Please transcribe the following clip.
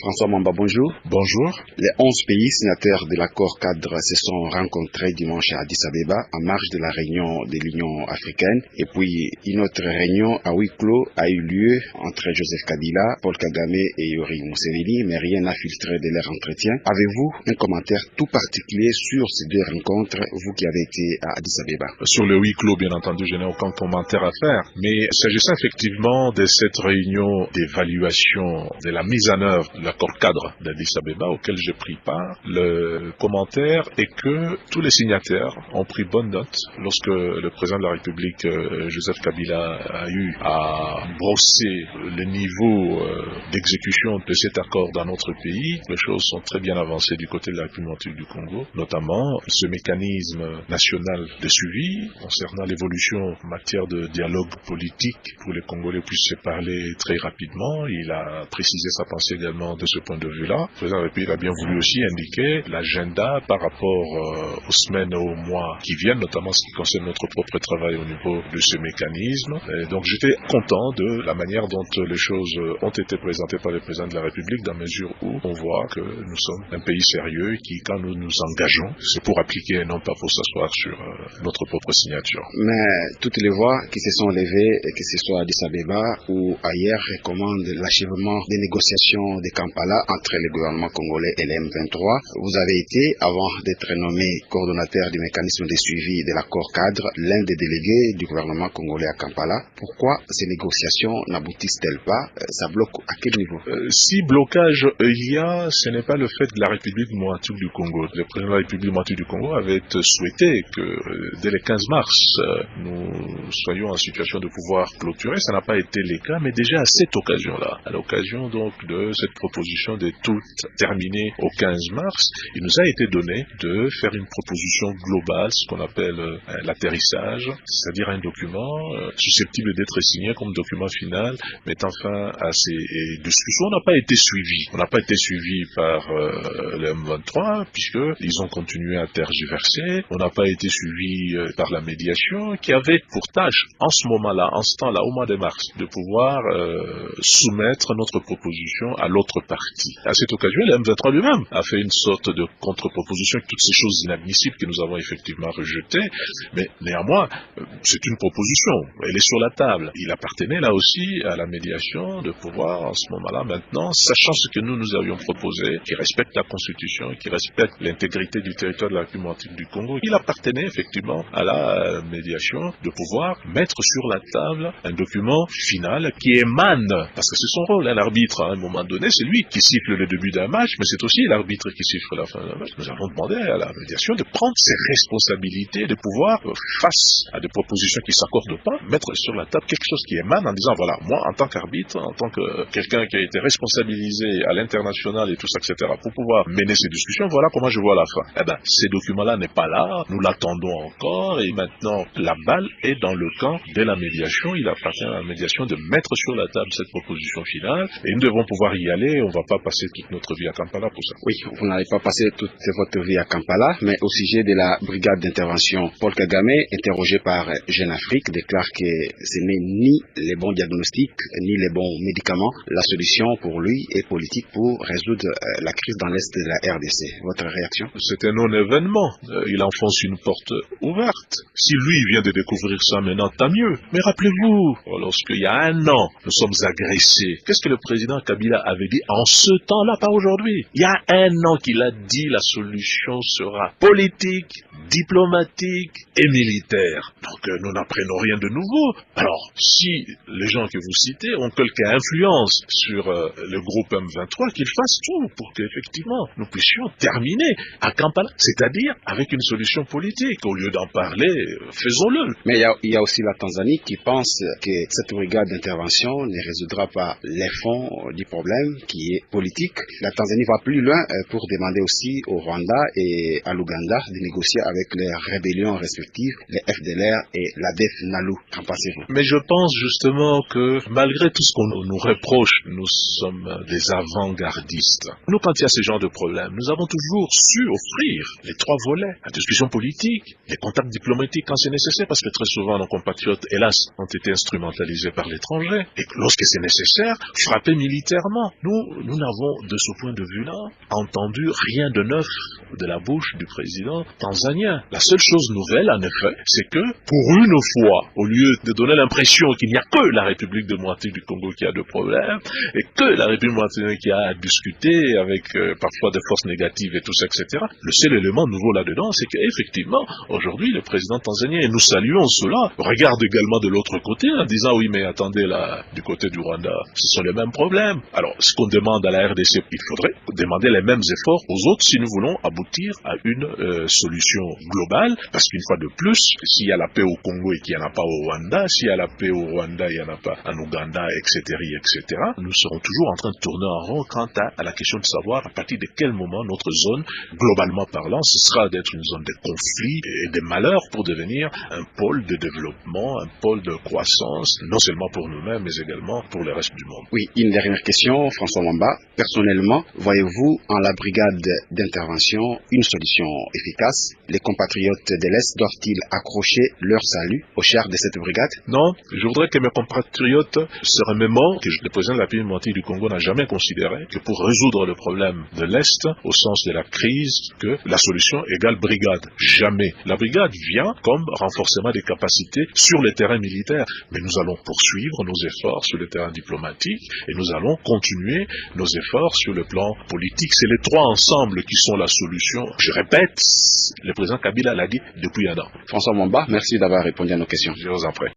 François Mamba, bonjour. Bonjour. Les 11 pays signataires de l'accord cadre se sont rencontrés dimanche à Addis Abeba en marge de la réunion de l'Union africaine. Et puis, une autre réunion à huis clos a eu lieu entre Joseph Kabila, Paul Kagame et Yoweri Museveni, mais rien n'a filtré de leur entretien. Avez-vous un commentaire tout particulier sur ces deux rencontres, vous qui avez été à Addis Abeba? Sur le huis clos, bien entendu, je n'ai aucun commentaire à faire. Mais s'agissant effectivement de cette réunion d'évaluation de la mise en œuvre de l'accord cadre d'Addis Abeba auquel j'ai pris part, le commentaire est que tous les signataires ont pris bonne note lorsque le président de la République, Joseph Kabila, a eu à brosser le niveau d'exécution de cet accord dans notre pays. Les choses sont très bien avancées du côté de la République du Congo, notamment ce mécanisme national de suivi concernant l'évolution en matière de dialogue politique pour les Congolais puissent se parler très rapidement. Il a précisé sa pensée également de ce point de vue-là. Le président de la République a bien voulu aussi indiquer l'agenda par rapport aux semaines et aux mois qui viennent, notamment ce qui concerne notre propre travail au niveau de ce mécanisme. Et donc j'étais content de la manière dont les choses ont été présentées par le président de la République, dans la mesure où on voit que nous sommes un pays sérieux qui, quand nous nous engageons, c'est pour appliquer et non pas pour s'asseoir sur notre propre signature. Mais toutes les voix qui se sont levées, que ce soit à Addis Abeba ou ailleurs, recommandent l'achèvement des négociations de Kampala entre le gouvernement congolais et l'M23. Vous avez été, avant d'être nommé coordonnateur du mécanisme de suivi de l'accord cadre, l'un des délégués du gouvernement congolais à Kampala. Pourquoi ces négociations n'aboutissent-elles pas? Ça bloque à quel niveau? Si blocage il y a, ce n'est pas le fait de la République démocratique du Congo. Le président de la République démocratique du Congo avait souhaité que dès le 15 mars, nous soyons en situation de pouvoir clôturer. Ça n'a pas été le cas, mais déjà à cette occasion-là, à l'occasion donc de cette proposition de tout terminer au 15 mars, il nous a été donné de faire une proposition globale, ce qu'on appelle l'atterrissage, c'est-à-dire un document susceptible d'être signé comme document final, mettant fin à ces discussions. On n'a pas été suivi. On n'a pas été suivi par le M23, puisqu'ils ont continué à tergiverser. On n'a pas été suivi par la médiation, qui avait pour tâche, en ce moment-là, en ce temps-là, au mois de mars, de pouvoir soumettre notre proposition à l'autre partie. À cette occasion, le M23 lui-même a fait une sorte de contre-proposition avec toutes ces choses inadmissibles que nous avons effectivement rejetées, mais néanmoins, c'est une proposition. Elle est sur la table. Il appartenait là aussi à la médiation de pouvoir, en ce moment-là, maintenant, sachant ce que nous avions proposé, qui respecte la Constitution, qui respecte l'intégrité du territoire de la République du Congo, il appartenait effectivement à la médiation de pouvoir mettre sur la table un document final qui émane, parce que c'est son rôle, hein, l'arbitre, à un moment donné, c'est lui qui siffle le début d'un match, mais c'est aussi l'arbitre qui siffle la fin d'un match. Nous avons demandé à la médiation de prendre ses responsabilités, de pouvoir, face à des propositions qui ne s'accordent pas, mettre sur la table quelque chose qui émane en disant, voilà, moi, en tant qu'arbitre, en tant que quelqu'un qui a été responsabilisé à l'international et tout ça, etc., pour pouvoir mener ces discussions, voilà comment je vois la fin. Eh ben, ces documents-là n'est pas là, nous l'attendons encore, et maintenant, la balle est dans le camp de la médiation. Il appartient à la médiation de mettre sur la table cette proposition finale, et nous devons pouvoir y aller. On ne va pas passer toute notre vie à Kampala pour ça. Oui, vous n'allez pas passer toute votre vie à Kampala, mais au sujet de la brigade d'intervention, Paul Kagame, interrogé par Jeune Afrique, déclare que ce n'est ni les bons diagnostics, ni les bons médicaments. La solution pour lui est politique pour résoudre la crise dans l'Est de la RDC. Votre réaction? C'est un non-événement. Il enfonce une porte ouverte. Si lui vient de découvrir ça maintenant, tant mieux. Mais rappelez-vous, lorsqu'il y a un an, nous sommes agressés. Qu'est-ce que le président Kabila avait dit en ce temps-là, pas aujourd'hui? Il y a un an qu'il a dit la solution sera politique, diplomatique et militaire. Donc nous n'apprenons rien de nouveau. Alors, si les gens que vous citez ont quelque influence sur le groupe M23, qu'ils fassent tout pour qu'effectivement nous puissions terminer à Kampala, c'est-à-dire avec une solution politique. Au lieu d'en parler, faisons-le. Mais il y a aussi la Tanzanie qui pense que cette brigade d'intervention ne résoudra pas les fonds du problème qui est politique. La Tanzanie va plus loin pour demander aussi au Rwanda et à l'Ouganda de négocier avec les rébellions respectives, les FDLR et l'ADF NALU. Qu'en pensez-vous? Mais je pense justement que malgré tout ce qu'on nous reproche, nous sommes des avant-gardistes. Nous, quand il y a ce genre de problème, nous avons toujours su offrir les trois volets. La discussion politique, les contacts diplomatiques quand c'est nécessaire, parce que très souvent nos compatriotes, hélas, ont été instrumentalisés par l'étranger. Et lorsque c'est nécessaire, frapper militairement. Nous nous n'avons de ce point de vue-là entendu rien de neuf de la bouche du président tanzanien. La seule chose nouvelle, en effet, c'est que, pour une fois, au lieu de donner l'impression qu'il n'y a que la République démocratique du Congo qui a de problèmes, et que la République démocratique qui a à discuter avec parfois des forces négatives et tout ça, etc., le seul élément nouveau là-dedans, c'est qu'effectivement, aujourd'hui, le président tanzanien, et nous saluons cela, regarde également de l'autre côté en disant, oui, mais attendez, là, du côté du Rwanda, ce sont les mêmes problèmes. Alors, ce qu'on demande à la RDC, il faudrait demander les mêmes efforts aux autres si nous voulons aboutir à une solution globale, parce qu'une fois de plus, s'il y a la paix au Congo et qu'il n'y en a pas au Rwanda, s'il y a la paix au Rwanda et il n'y en a pas en Ouganda, etc., nous serons toujours en train de tourner en rond quant à la question de savoir à partir de quel moment notre zone, globalement parlant, ce sera d'être une zone de conflit et de malheur pour devenir un pôle de développement, un pôle de croissance, non seulement pour nous-mêmes, mais également pour le reste du monde. Oui, une dernière question, François Mwamba. Personnellement, voyez-vous en la brigade d'intervention une solution efficace? Les compatriotes de l'Est doivent-ils accrocher leur salut au char de cette brigade? Non, je voudrais que mes compatriotes se remémorent que le président de la République démocratique du Congo n'a jamais considéré que pour résoudre le problème de l'Est, au sens de la crise, que la solution égale brigade. Jamais. La brigade vient comme renforcement des capacités sur le terrain militaire, mais nous allons poursuivre nos efforts sur le terrain diplomatique et nous allons continuer nos efforts sur le plan politique. C'est les trois ensemble qui sont la solution. Je répète, le président Kabila l'a dit depuis un an. François Mwamba, merci d'avoir répondu à nos questions. Je vous en prie.